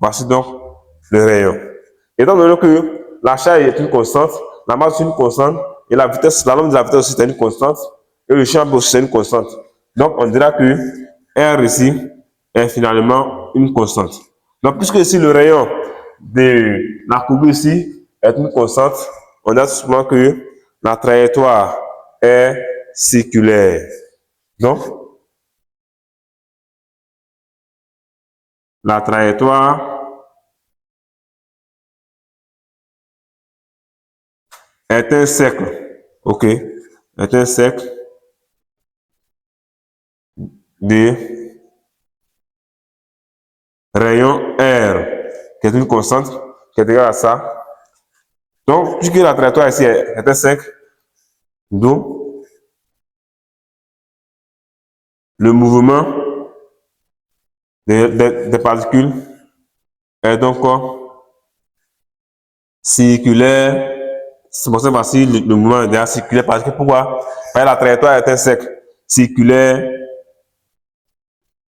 Voici donc le rayon. Étant donné que la charge est une constante, la masse est une constante, et la vitesse, la norme de la vitesse aussi est une constante, et le champ aussi est une constante. Donc on dira que R ici est finalement une constante. Donc puisque ici le rayon de la courbe ici est une constante, on dira tout simplement que la trajectoire est circulaire. Donc, la trajectoire est un cercle. OK? Est un cercle de rayon R, qui est une constante, qui est égale à ça. Donc, puisque la trajectoire ici est un cercle, donc, le mouvement des particules est donc circulaire. C'est pour ça que le mouvement est déjà circulaire. Parce que pourquoi? Parce que la trajectoire est un cercle circulaire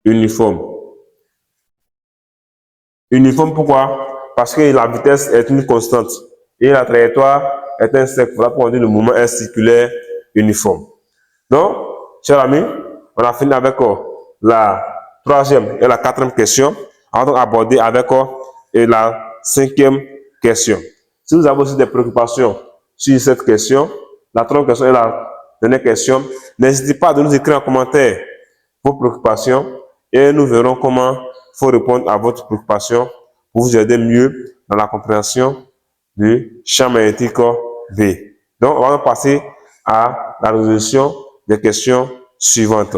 uniforme. Uniforme pourquoi? Parce que la vitesse est une constante et la trajectoire est un cercle. Voilà pourquoi on dit le mouvement est circulaire uniforme. Donc, chers amis, on a fini avec la troisième et la quatrième question. On va donc aborder avec la cinquième question. Si vous avez aussi des préoccupations sur cette question, la troisième question et la dernière question, n'hésitez pas à nous écrire en commentaire vos préoccupations et nous verrons comment il faut répondre à votre préoccupation pour vous aider mieux dans la compréhension du champ magnétique V. Donc, on va passer à la résolution des questions suivantes.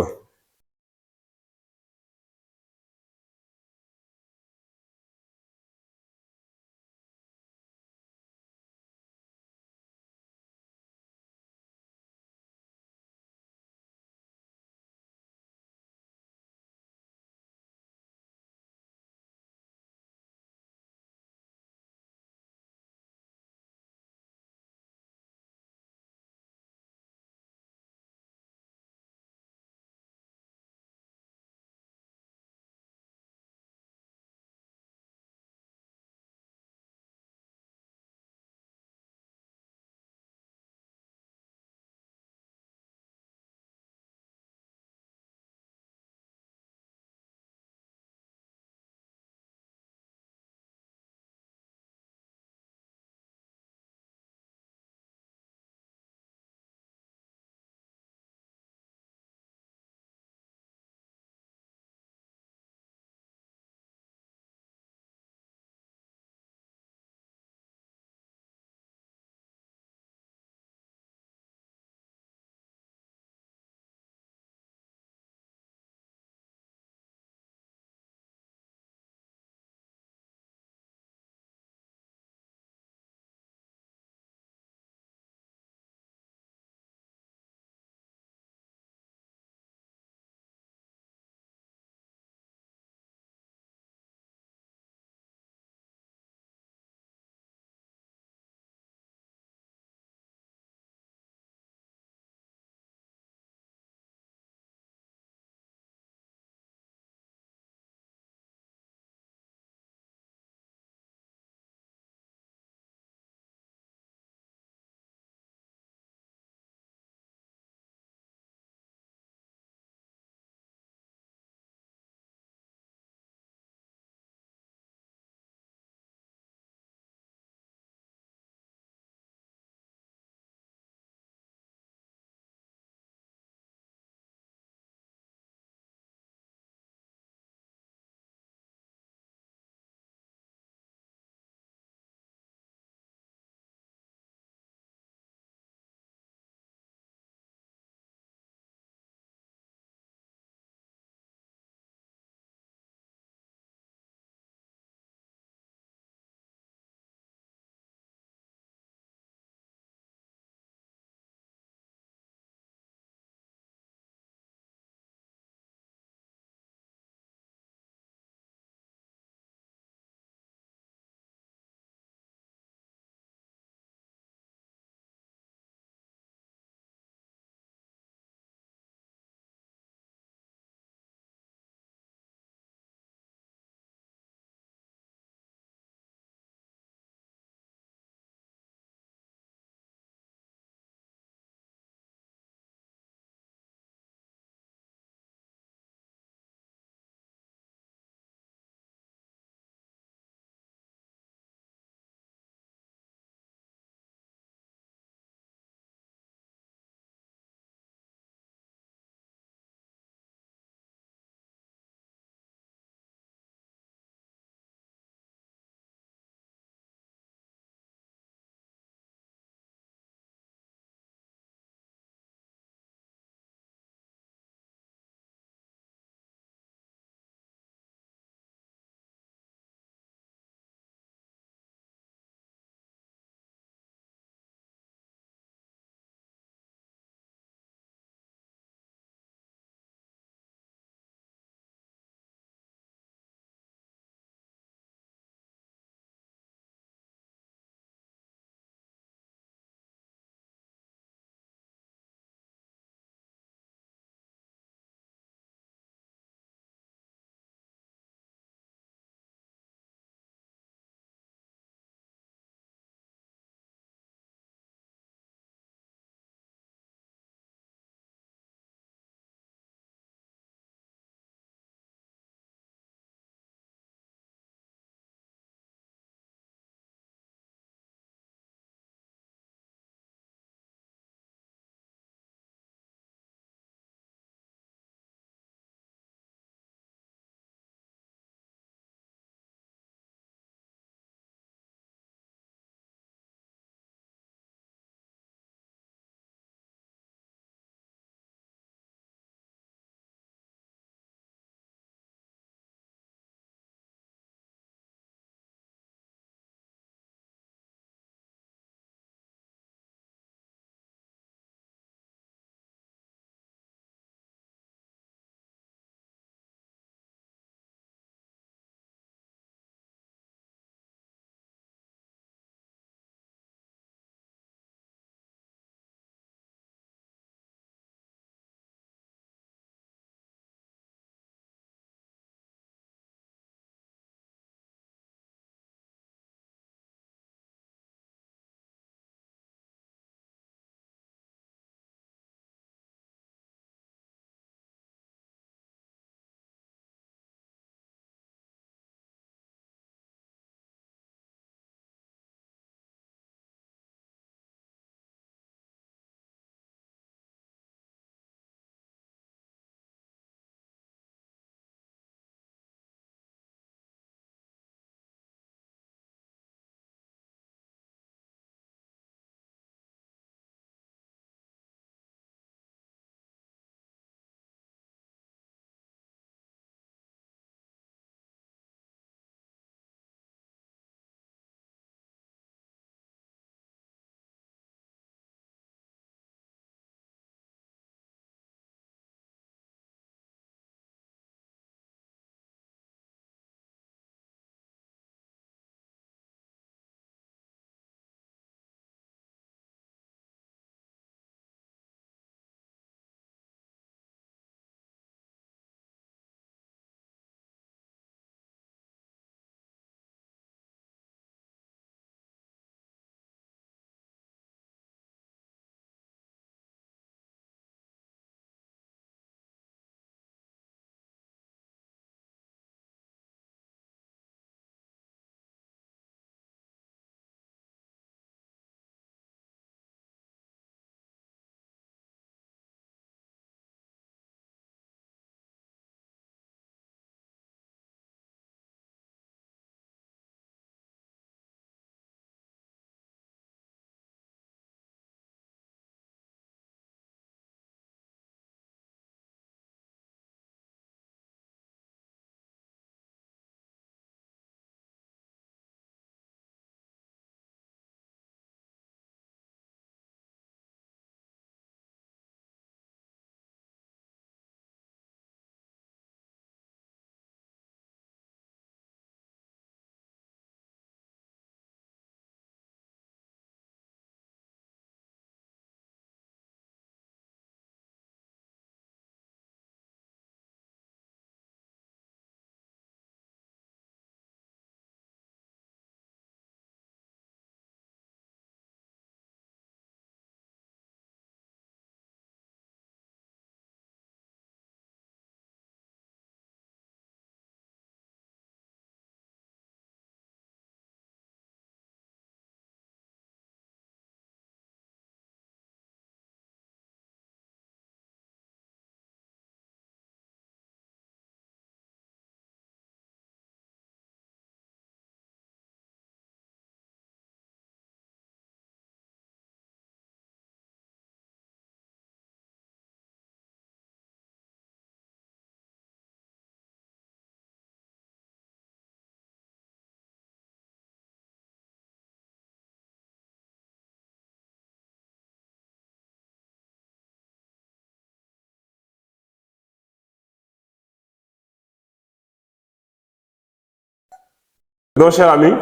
Donc, chers amis,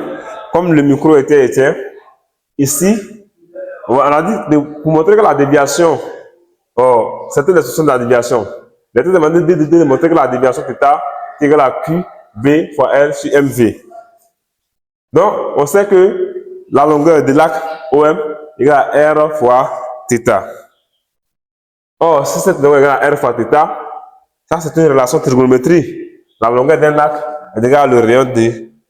comme le micro était éteint, ici, on a dit pour montrer que la déviation, c'était l'expression de la déviation. Il était demandé de montrer que la déviation θ est égale à Q, B fois L sur MV. Donc, on sait que la longueur de l'arc OM est égale à R fois θ. Or, si cette longueur est égale à R fois θ, ça c'est une relation trigonométrique. La longueur d'un arc est égale au rayon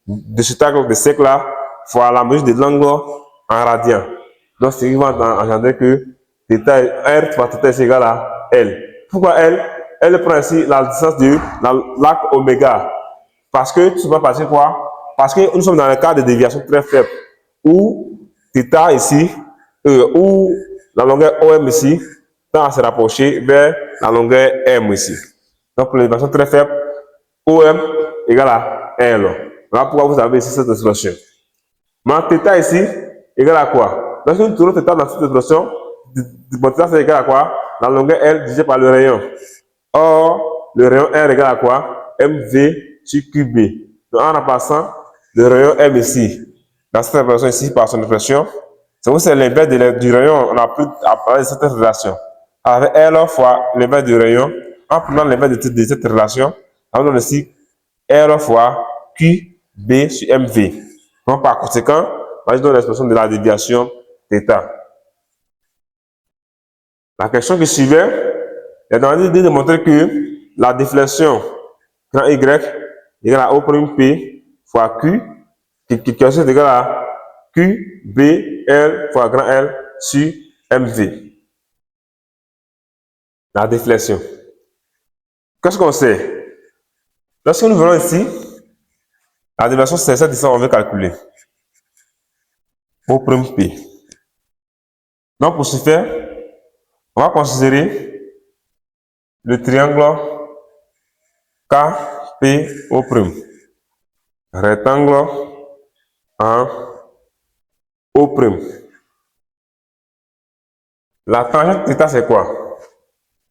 de cet angle de cercle-là fois la mesure de l'angle en radian. Donc, ce qui va engendrer que R fois θ est égal à L. Pourquoi L? Elle prend ici la distance de l'arc oméga. Parce que, tout va passer quoi? Parce que nous sommes dans le cas de déviation très faible, où θ ici, où la longueur OM ici, tend à se rapprocher vers la longueur M ici. Donc, pour les déviations très faibles, OM égale à L. Voilà pourquoi vous avez ici cette expression. Mais θ ici égale à quoi? Lorsque nous tournons θ dans cette expression, θ c'est égal à quoi? La longueur L divisée par le rayon. Or, le rayon R égale à quoi? MV sur QB. Donc, en remplaçant le rayon M ici, dans cette expression ici, par son expression, c'est l'inverse du rayon, on a pu parler de cette relation. Avec L fois l'inverse du rayon, en prenant l'inverse de cette relation, on donne ici R fois QB sur MV. Donc, par conséquent, on donne l'expression de la déviation θ. La question qui suivait est de montrer que la déflexion grand Y égale à O'P fois Q, qui est égal à QBL fois grand L sur MV. La déflexion. Qu'est-ce qu'on sait? Lorsque nous venons ici, la déflexion, c'est cette distance qu'on veut calculer. O'P. Donc, pour ce faire, on va considérer le triangle KPO', rectangle en O'. La tangente θ, c'est quoi?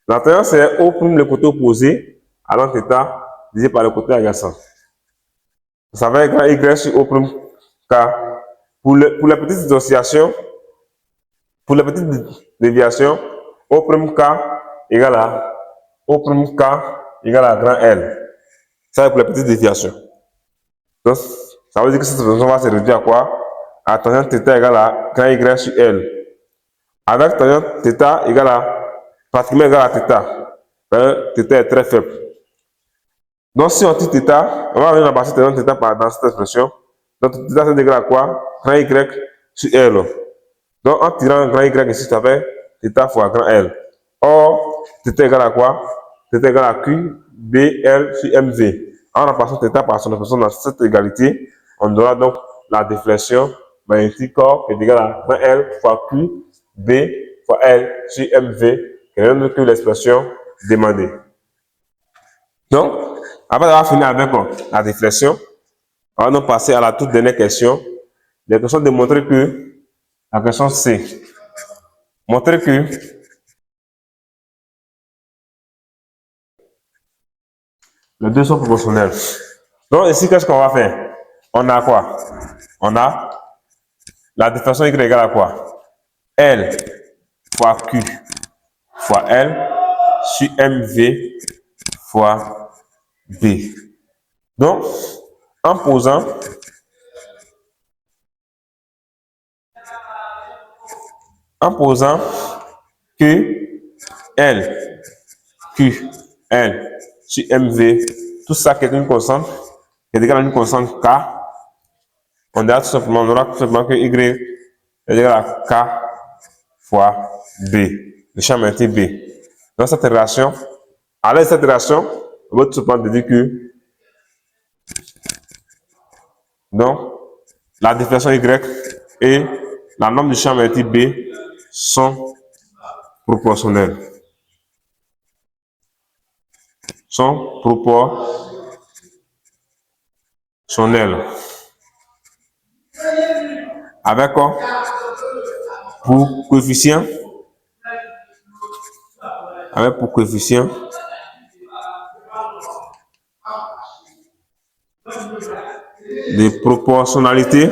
La tangente, c'est O', le côté opposé à l'angle θ divisé par le côté adjacent. Ça va être grand Y sur O', K. Pour les petites associations, pour les petites déviations, O', K égale à O', K égale à grand L. Ça, c'est pour les petites déviations. Donc, ça veut dire que cette expression va se réduire à quoi? À tangente θ égale à grand Y sur L. Avec tangente θ égale à pratiquement égal à θ. θ est très faible. Donc, si on tire θ, on va venir remplacer tangente θ dans cette expression. Donc, θ c'est égal à quoi? Grand Y sur L. Donc, en tirant grand Y ici, ça fait θ fois grand L. Or, θ égale à quoi? θ égale à Q, B, L sur MV. En remplaçant θ par son expression dans cette égalité, on aura donc la déflexion magnétique corps qui est égale à grand L fois Q, B fois L sur MV, qui est même que l'expression demandée. Donc, après avoir fini avec la déflexion, on va donc passer à la toute dernière question. La question de montrer que, la question C, montrer que les deux sont proportionnels. Donc ici, qu'est-ce qu'on va faire? On a quoi? On a la déflexion Y égale à quoi? L fois Q fois L sur MV fois B. Donc, en posant que L, Q, L sur MV, tout ça qui est une constante, qui est égal à une constante K, on aura tout simplement que Y est égal à K fois B, le champ magnétique B. Dans cette relation, à l'aide de cette relation, on va tout simplement dire que donc, la déflexion Y et la norme du champ magnétique B sont proportionnelles. Sont proportionnelles. Avec quoi? Pour coefficient. Avec pour coefficient. des proportionnalités,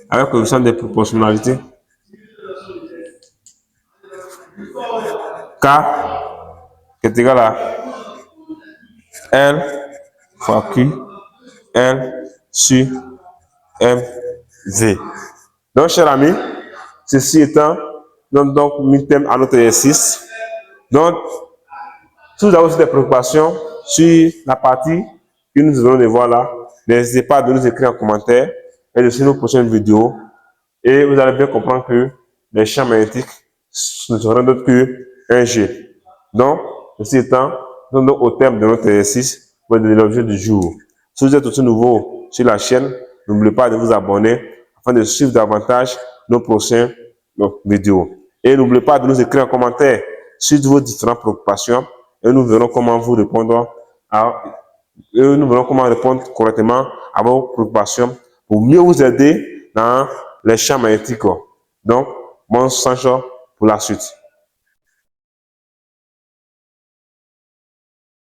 avec coefficient des proportionnalités, K est égal à L fois Q, L sur MV. Donc, chers amis, ceci étant, donc mis thème à notre exercice. Donc, si vous avez aussi des préoccupations sur la partie que nous allons de voir là, n'hésitez pas à nous écrire en commentaire et de suivre nos prochaines vidéos. Et vous allez bien comprendre que les champs magnétiques ne sont rien d'autre qu'un G. Donc, ceci étant, nous sommes au terme de notre exercice pour l'objet du jour. Si vous êtes aussi nouveau sur la chaîne, n'oubliez pas de vous abonner afin de suivre davantage nos prochaines vidéos. Et n'oubliez pas de nous écrire en commentaire sur vos différentes préoccupations et nous verrons comment vous répondre correctement à vos préoccupations pour mieux vous aider dans les champs magnétiques. Donc, bon chance pour la suite.